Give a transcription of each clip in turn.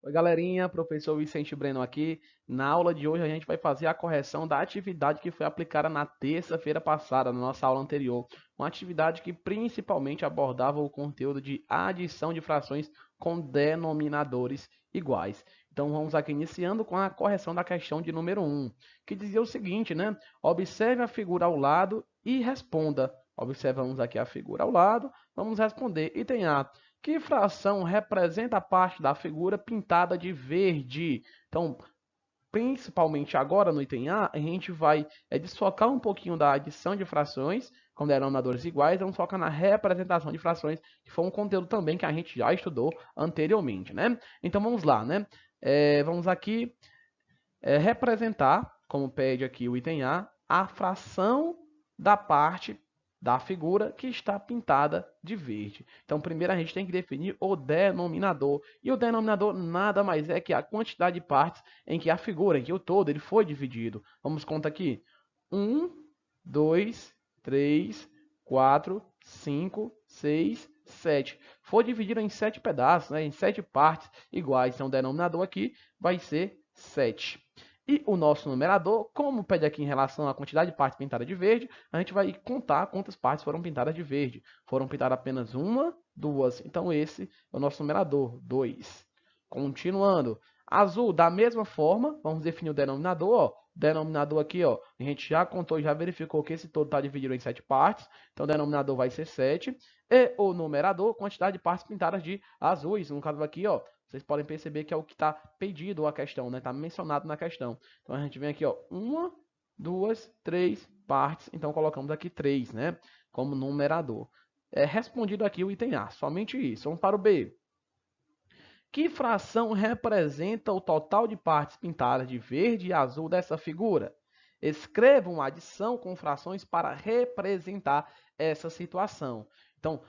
Oi, galerinha, professor Vicente Breno aqui. Na aula de hoje a gente vai fazer a correção da atividade que foi aplicada na terça-feira passada, na nossa aula anterior. Uma atividade que principalmente abordava o conteúdo de adição de frações com denominadores iguais. Então vamos aqui iniciando com a correção da questão de número 1, que dizia o seguinte, né? Observe a figura ao lado e responda. Observamos aqui a figura ao lado, vamos responder. Item A. Que fração representa a parte da figura pintada de verde? Então, principalmente agora no item A, a gente vai desfocar um pouquinho da adição de frações com denominadores iguais, vamos focar na representação de frações, que foi um conteúdo também que a gente já estudou anteriormente, né? Então vamos lá, né? Vamos aqui representar, como pede aqui o item A fração da parte da figura que está pintada de verde. Então, primeiro a gente tem que definir o denominador. E o denominador nada mais é que a quantidade de partes em que a figura, em que o todo, ele foi dividido. Vamos contar aqui. 1, 2, 3, 4, 5, 6, 7. Foi dividido em 7 pedaços, né, em 7 partes iguais. Então, o denominador aqui vai ser 7. E o nosso numerador, como pede aqui em relação à quantidade de partes pintadas de verde, a gente vai contar quantas partes foram pintadas de verde. Foram pintadas apenas uma, duas. Então, esse é o nosso numerador, 2. Continuando. Azul, da mesma forma, vamos definir o denominador. Ó. Denominador aqui, ó, a gente já contou, já verificou que esse todo está dividido em 7 partes. Então, o denominador vai ser 7. E o numerador, quantidade de partes pintadas de azuis. No caso aqui, ó, vocês podem perceber que é o que está pedido a questão, né? Está mencionado na questão. Então a gente vem aqui, ó, uma, duas, três partes. Então colocamos aqui 3, né? Como numerador. Respondido aqui o item A, somente isso. Vamos para o B. Que fração representa o total de partes pintadas de verde e azul dessa figura? Escreva uma adição com frações para representar essa situação. Então,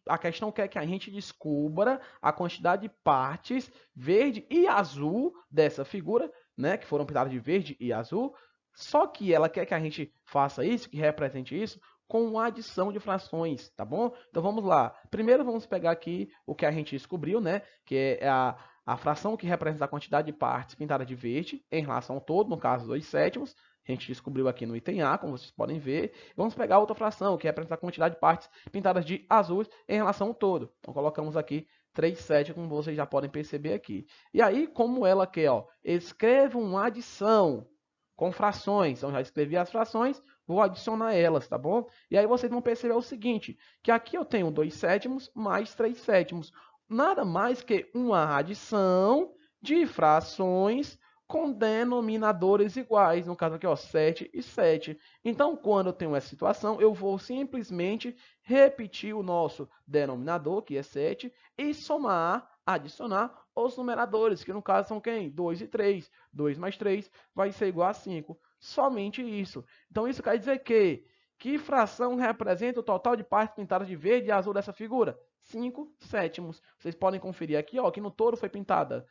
a questão quer que a gente descubra a quantidade de partes verde e azul dessa figura, né, que foram pintadas de verde e azul. Só que ela quer que a gente faça isso, que represente isso, com adição de frações, tá bom? Então vamos lá. Primeiro vamos pegar aqui o que a gente descobriu, né? Que é a fração que representa a quantidade de partes pintadas de verde em relação ao todo, no caso 2 sétimos. A gente descobriu aqui no item A, como vocês podem ver. Vamos pegar outra fração, que representa a quantidade de partes pintadas de azuis em relação ao todo. Então colocamos aqui 3 sétimos, como vocês já podem perceber aqui. E aí, como ela quer, ó, escreva uma adição com frações. Então já escrevi as frações, vou adicionar elas, tá bom? E aí vocês vão perceber o seguinte, que aqui eu tenho 2 sétimos mais 3 sétimos. Nada mais que uma adição de frações com denominadores iguais. No caso aqui, ó, 7 e 7. Então, quando eu tenho essa situação, eu vou simplesmente repetir o nosso denominador, que é 7, e somar, adicionar os numeradores, que no caso são quem? 2 e 3. 2 mais 3 vai ser igual a 5. Somente isso. Então, isso quer dizer que fração representa o total de partes pintadas de verde e azul dessa figura? 5 sétimos. Vocês podem conferir aqui, ó, que no todo foi pintadas,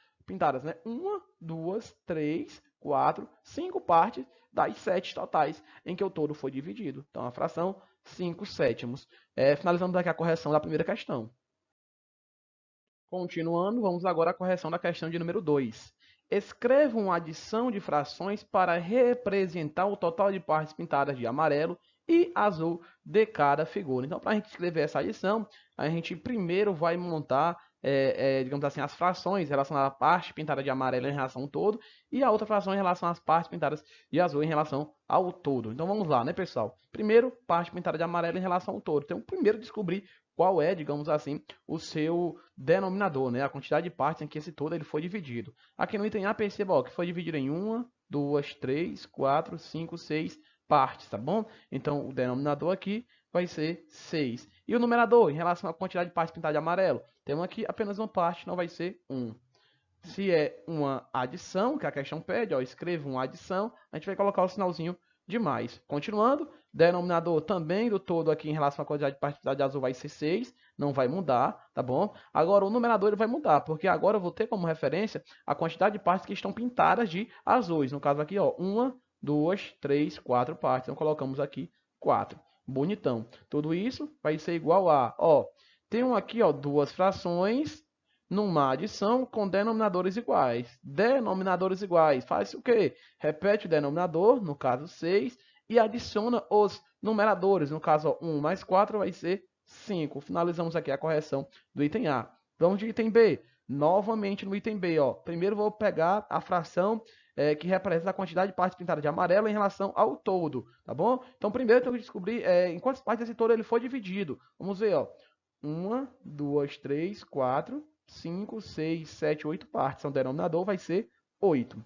né? 1, 2, 3, 4, 5 partes das 7 totais em que o todo foi dividido. Então, a fração 5 sétimos. Finalizando aqui a correção da primeira questão. Continuando, vamos agora à correção da questão de número 2. Escreva uma adição de frações para representar o total de partes pintadas de amarelo e azul de cada figura. Então, para a gente escrever essa adição, a gente primeiro vai montar, digamos assim, as frações relacionadas à parte pintada de amarelo em relação ao todo e a outra fração em relação às partes pintadas de azul em relação ao todo. Então, vamos lá, né, pessoal? Primeiro, parte pintada de amarelo em relação ao todo. Então, primeiro descobrir qual é, digamos assim, o seu denominador, né? A quantidade de partes em que esse todo ele foi dividido. Aqui no item A, perceba ó, que foi dividido em 1, 2, 3, 4, 5, 6 partes, tá bom? Então, o denominador aqui vai ser 6. E o numerador, em relação à quantidade de partes pintadas de amarelo? Temos aqui apenas uma parte, não vai ser 1. Se é uma adição, que a questão pede, ó, escreva uma adição, a gente vai colocar o sinalzinho de mais. Continuando, denominador também do todo aqui em relação à quantidade de partes de azul vai ser 6, não vai mudar, tá bom? Agora o numerador ele vai mudar, porque agora eu vou ter como referência a quantidade de partes que estão pintadas de azuis. No caso aqui, ó, 1, 2, 3, 4 partes. Então colocamos aqui 4. Bonitão. Tudo isso vai ser igual a, ó, tenho aqui, ó, duas frações numa adição com denominadores iguais. Denominadores iguais, faz o quê? Repete o denominador, no caso 6, e adiciona os numeradores. No caso, 1 mais 4 vai ser 5. Finalizamos aqui a correção do item A. Vamos de item B. Novamente no item B, ó. Primeiro vou pegar a fração que representa a quantidade de partes pintadas de amarelo em relação ao todo, tá bom? Então, primeiro eu tenho que descobrir em quantas partes esse todo ele foi dividido. Vamos ver, ó. 1, 2, 3, 4, 5, 6, 7, 8 partes. Então, o denominador vai ser 8.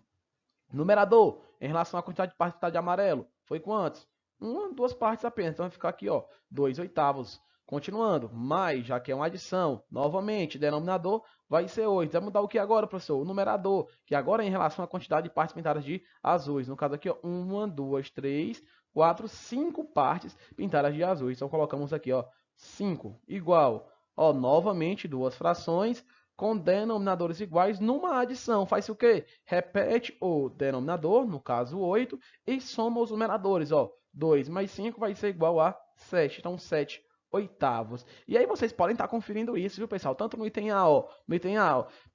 Numerador, em relação à quantidade de partes pintadas de amarelo, foi quantos? 1, 2 partes apenas. Então, vai ficar aqui, ó, 2 oitavos. Continuando, mais, já que é uma adição, novamente, denominador vai ser 8. Vai mudar o que agora, professor? O numerador, que agora é em relação à quantidade de partes pintadas de azuis. No caso aqui, ó, 1, 2, 3, 4, 5 partes pintadas de azuis. Então, colocamos aqui, ó, 5 igual, ó, novamente, duas frações com denominadores iguais numa adição. Faz o quê? Repete o denominador, no caso 8, e soma os numeradores, ó. 2 mais 5 vai ser igual a 7. Então, 7 oitavos. E aí vocês podem estar conferindo isso, viu, pessoal? Tanto no item A, ó,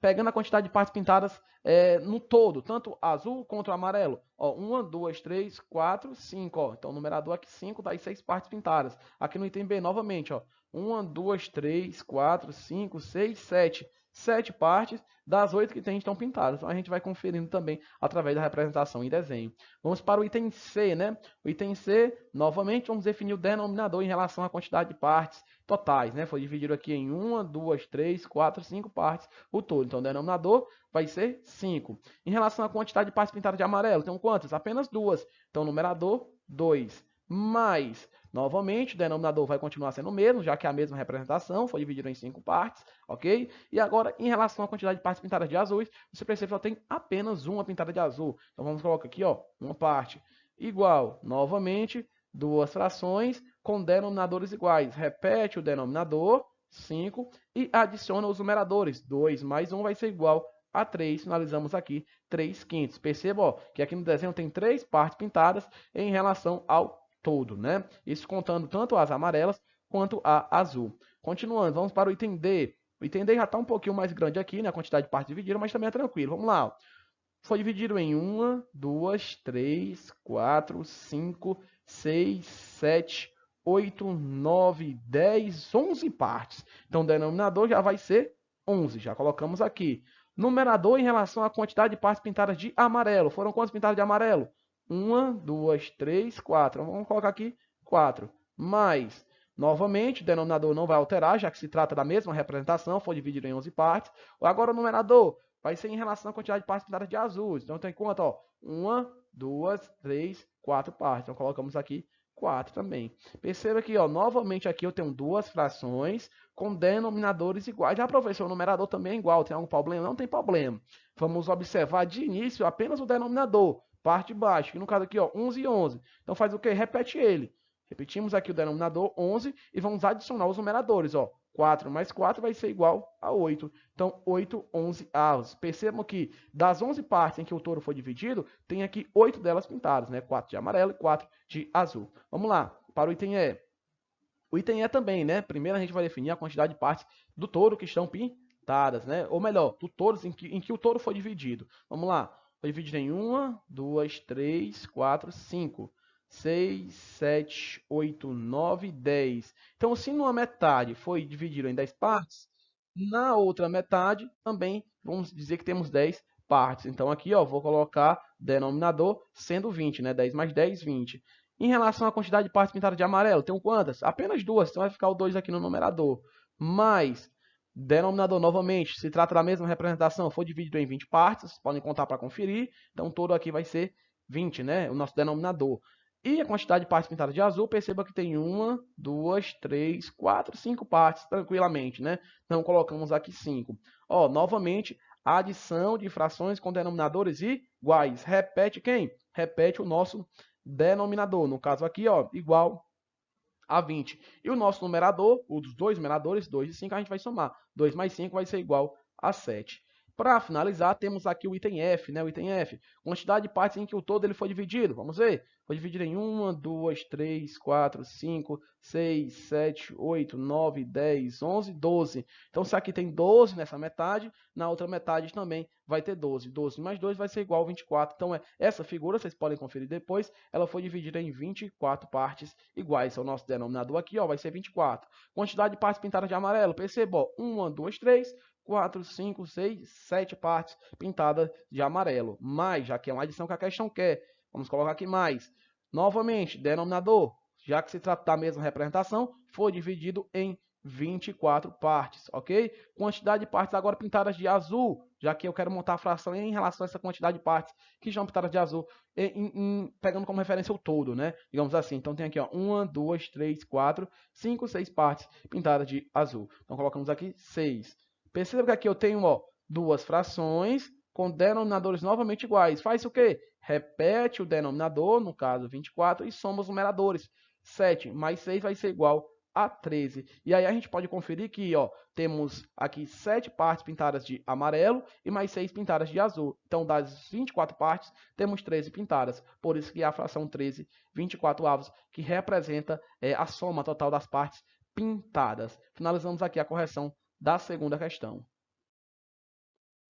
pegando a quantidade de partes pintadas no todo, tanto azul quanto amarelo. Ó, 1, 2, 3, 4, 5, ó. Então, o numerador aqui 5 das 6 partes pintadas. Aqui no item B, novamente, ó. 1, 2, 3, 4, 5, 6, 7. 7 partes das 8 que tem estão pintadas. Então, a gente vai conferindo também através da representação em desenho. Vamos para o item C, né? O item C, novamente, vamos definir o denominador em relação à quantidade de partes totais, né? Foi dividido aqui em 1, 2, 3, 4, 5 partes o todo. Então, o denominador vai ser 5. Em relação à quantidade de partes pintadas de amarelo, tem quantas? Apenas 2. Então, numerador, 2. Mais, novamente, o denominador vai continuar sendo o mesmo, já que é a mesma representação, foi dividido em 5 partes, ok? E agora, em relação à quantidade de partes pintadas de azuis, você percebe que só tem apenas uma pintada de azul. Então, vamos colocar aqui, ó, uma parte igual, novamente, duas frações com denominadores iguais. Repete o denominador, 5, e adiciona os numeradores. 2 mais 1 vai ser igual a 3. Finalizamos aqui 3 quintos. Perceba, ó, que aqui no desenho tem 3 partes pintadas em relação ao todo, né? Isso contando tanto as amarelas quanto a azul. Continuando, vamos para o item D. O item D já está um pouquinho mais grande aqui, né? A quantidade de partes divididas, mas também é tranquilo. Vamos lá. Ó. Foi dividido em 1, 2, 3, 4, 5, 6, 7, 8, 9, 10, 11 partes. Então, o denominador já vai ser 11. Já colocamos aqui. Numerador em relação à quantidade de partes pintadas de amarelo. Foram quantas pintadas de amarelo? 1, 2, 3, 4. Vamos colocar aqui 4. Mais, novamente, o denominador não vai alterar, já que se trata da mesma representação, foi dividido em 11 partes. Agora, o numerador vai ser em relação à quantidade de partes pintadas de azuis. Então, tem quanto? Ó, 1, 2, 3, 4 partes. Então, colocamos aqui 4 também. Perceba que, ó, novamente aqui eu tenho duas frações com denominadores iguais. Ah, professor, o numerador também é igual. Tem algum problema? Não tem problema. Vamos observar de início apenas o denominador. Parte de baixo, que no caso aqui, ó, 11 e 11. Então faz o quê? Repete ele. Repetimos aqui o denominador 11 e vamos adicionar os numeradores, ó. 4 mais 4 vai ser igual a 8. Então, 8, 11 avos. Percebam que das 11 partes em que o touro foi dividido, tem aqui 8 delas pintadas, né? 4 de amarelo e 4 de azul. Vamos lá, para o item E. O item E também, né? Primeiro a gente vai definir a quantidade de partes do touro que estão pintadas, né? Ou melhor, do touro em que o touro foi dividido. Vamos lá. Foi dividido em 1, 2, 3, 4, 5, 6, 7, 8, 9, 10. Então, se numa metade foi dividido em 10 partes, na outra metade também vamos dizer que temos 10 partes. Então, aqui, ó, vou colocar denominador sendo 20, né? 10 mais 10, 20. Em relação à quantidade de partes pintadas de amarelo, tem quantas? Apenas 2, então vai ficar o 2 aqui no numerador. Mais, denominador novamente, se trata da mesma representação, foi dividido em 20 partes, vocês podem contar para conferir, então todo aqui vai ser 20, né? O nosso denominador. E a quantidade de partes pintadas de azul, perceba que tem 1, 2, 3, 4, 5 partes, tranquilamente, né? Então colocamos aqui 5. Ó, novamente, a adição de frações com denominadores iguais. Repete quem? Repete o nosso denominador, no caso aqui, ó, igual a 20. E o nosso numerador, os dois numeradores, 2 e 5, a gente vai somar. 2 mais 5 vai ser igual a 7. Para finalizar, temos aqui o item F, né? O item F, quantidade de partes em que o todo ele foi dividido. Vamos ver? Foi dividido em 1, 2, 3, 4, 5, 6, 7, 8, 9, 10, 11, 12. Então, se aqui tem 12 nessa metade, na outra metade também vai ter 12. 12 mais 2 vai ser igual a 24. Então, essa figura, vocês podem conferir depois, ela foi dividida em 24 partes iguais. É o nosso denominador aqui, ó, vai ser 24. Quantidade de partes pintadas de amarelo. Perceba, ó, 1, 2, 3, 4, 5, 6, 7 partes pintadas de amarelo. Mais, já que é uma adição que a questão quer. Vamos colocar aqui mais. Novamente, denominador, já que se trata da mesma representação, foi dividido em 24 partes, ok? Quantidade de partes agora pintadas de azul, já que eu quero montar a fração em relação a essa quantidade de partes que estão pintadas de azul, pegando como referência o todo, né? Digamos assim. Então tem aqui, ó, 1, 2, 3, 4, 5, 6 partes pintadas de azul. Então colocamos aqui 6. Perceba que aqui eu tenho, ó, duas frações com denominadores novamente iguais. Faz o quê? Repete o denominador, no caso 24, e soma os numeradores. 7 mais 6 vai ser igual a 13. E aí a gente pode conferir que, ó, temos aqui 7 partes pintadas de amarelo e mais 6 pintadas de azul. Então, das 24 partes, temos 13 pintadas. Por isso que a fração 13, 24 avos, que representa a soma total das partes pintadas. Finalizamos aqui a correção da segunda questão.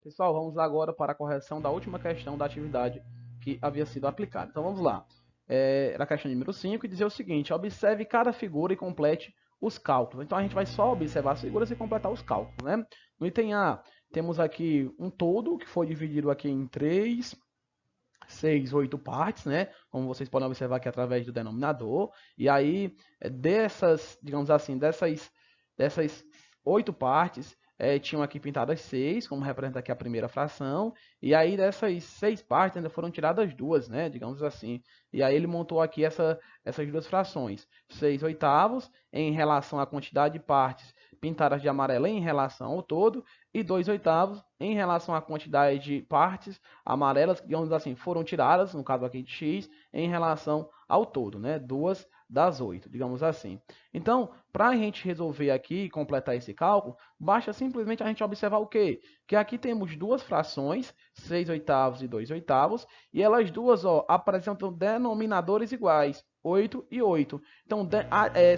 Pessoal, vamos agora para a correção da última questão da atividade que havia sido aplicada. Então vamos lá. Era a questão número 5 e dizia o seguinte: observe cada figura e complete os cálculos. Então a gente vai só observar as figuras e completar os cálculos, né? No item A, temos aqui um todo que foi dividido aqui em 3, 6, 8 partes, né? Como vocês podem observar aqui através do denominador. E aí, dessas, digamos assim, dessas 8 partes, tinham aqui pintadas 6, como representa aqui a primeira fração, e aí dessas 6 partes ainda foram tiradas 2, né, digamos assim. E aí ele montou aqui essas 2 frações, 6 oitavos em relação à quantidade de partes pintadas de amarelo em relação ao todo, e 2 oitavos em relação à quantidade de partes amarelas, que, digamos assim, foram tiradas, no caso aqui de x, em relação ao todo, né, 2 das 8, digamos assim. Então, para a gente resolver aqui e completar esse cálculo, basta simplesmente a gente observar o quê? Que aqui temos duas frações, 6 oitavos e 2 oitavos, e elas duas, ó, apresentam denominadores iguais, 8 e 8. Então,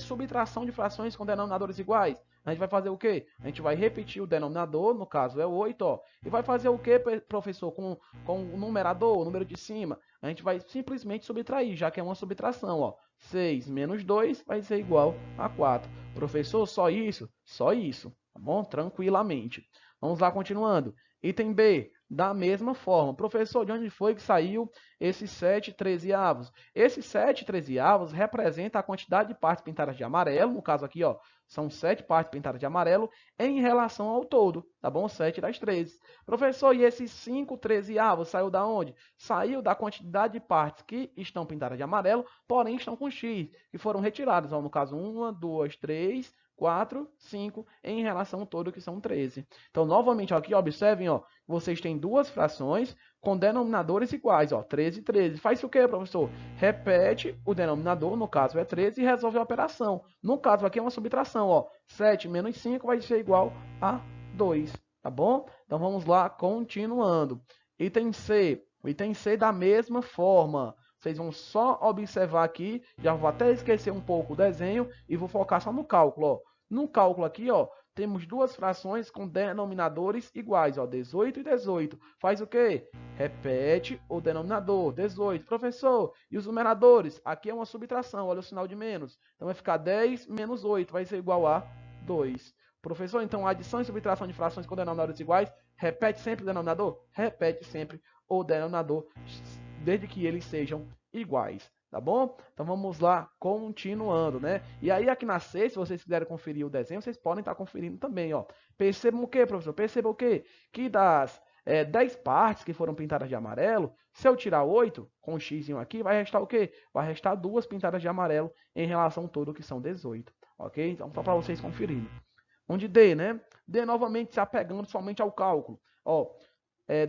subtração de frações com denominadores iguais. A gente vai fazer o quê? A gente vai repetir o denominador, no caso é 8, ó, e vai fazer o quê, professor, com o numerador, o número de cima? A gente vai simplesmente subtrair, já que é uma subtração, ó. 6 menos 2 vai ser igual a 4. Professor, só isso? Só isso, tá bom? Tranquilamente. Vamos lá, continuando. Item B, da mesma forma. Professor, de onde foi que saiu esses 7 trezeavos? Esses 7 trezeavos representa a quantidade de partes pintadas de amarelo, no caso aqui, ó, são 7 partes pintadas de amarelo em relação ao todo, tá bom? 7 das 13. Professor, e esses 5 trezeavos saiu da onde? Saiu da quantidade de partes que estão pintadas de amarelo, porém estão com X, que foram retiradas, ó, no caso 1, 2, 3, 4, 5, em relação ao todo, que são 13. Então, novamente, aqui, observem, ó, vocês têm duas frações com denominadores iguais, ó, 13 e 13. Faz o que, professor? Repete o denominador, no caso é 13, e resolve a operação. No caso aqui é uma subtração, ó, 7 menos 5 vai ser igual a 2, tá bom? Então, vamos lá, continuando. Item C. O item C da mesma forma. Vocês vão só observar aqui, já vou até esquecer um pouco o desenho e vou focar só no cálculo, ó. No cálculo aqui, ó, temos duas frações com denominadores iguais, ó, 18 e 18. Faz o quê? Repete o denominador, 18. Professor, e os numeradores? Aqui é uma subtração, olha o sinal de menos. Então vai ficar 10 menos 8, vai ser igual a 2. Professor, então adição e subtração de frações com denominadores iguais, repete sempre o denominador? Repete sempre o denominador, desde que eles sejam iguais, tá bom? Então vamos lá, continuando, né? E aí aqui na C, se vocês quiserem conferir o desenho, vocês podem estar conferindo também, ó. Percebam o que, professor? Percebam o quê? Que das 10 partes que foram pintadas de amarelo, se eu tirar 8, com um x aqui, vai restar o quê? Vai restar duas pintadas de amarelo em relação ao todo, que são 18, ok? Então, só para vocês conferirem. Onde D, né? D novamente se apegando somente ao cálculo. Ó,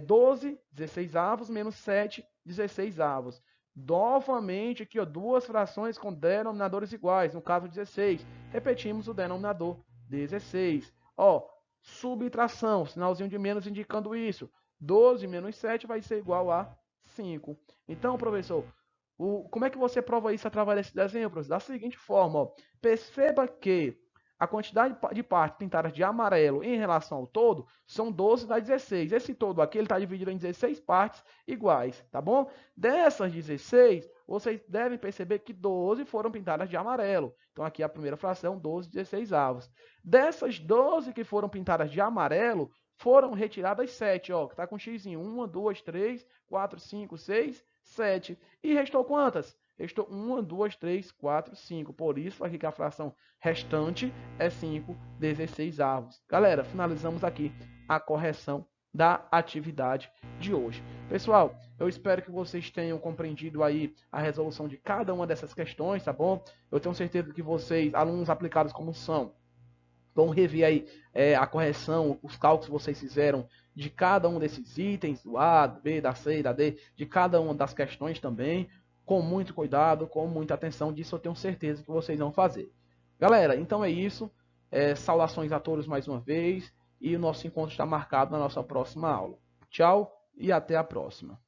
12, 16 avos, menos 7, 16 avos. Novamente aqui, ó, duas frações com denominadores iguais, no caso 16. Repetimos o denominador 16. Ó, subtração, sinalzinho de menos indicando isso. 12 menos 7 vai ser igual a 5. Então, professor, como é que você prova isso através desse desenho, professor? Da seguinte forma, ó, perceba que a quantidade de partes pintadas de amarelo em relação ao todo são 12 das 16. Esse todo aqui está dividido em 16 partes iguais, tá bom? Dessas 16, vocês devem perceber que 12 foram pintadas de amarelo. Então aqui a primeira fração, 12 16 avos. Dessas 12 que foram pintadas de amarelo, foram retiradas 7, ó, que está com x em 1, 2, 3, 4, 5, 6, 7. E restou quantas? Restou 1, 2, 3, 4, 5. Por isso, aqui que a fração restante é 5 16 avos. Galera, finalizamos aqui a correção da atividade de hoje. Pessoal, eu espero que vocês tenham compreendido aí a resolução de cada uma dessas questões, tá bom? Eu tenho certeza que vocês, alunos aplicados como são, vão rever aí a correção, os cálculos que vocês fizeram de cada um desses itens, do A, do B, da C, da D, de cada uma das questões também, com muito cuidado, com muita atenção, disso eu tenho certeza que vocês vão fazer. Galera, então é isso. Saudações a todos mais uma vez, e o nosso encontro está marcado na nossa próxima aula. Tchau e até a próxima.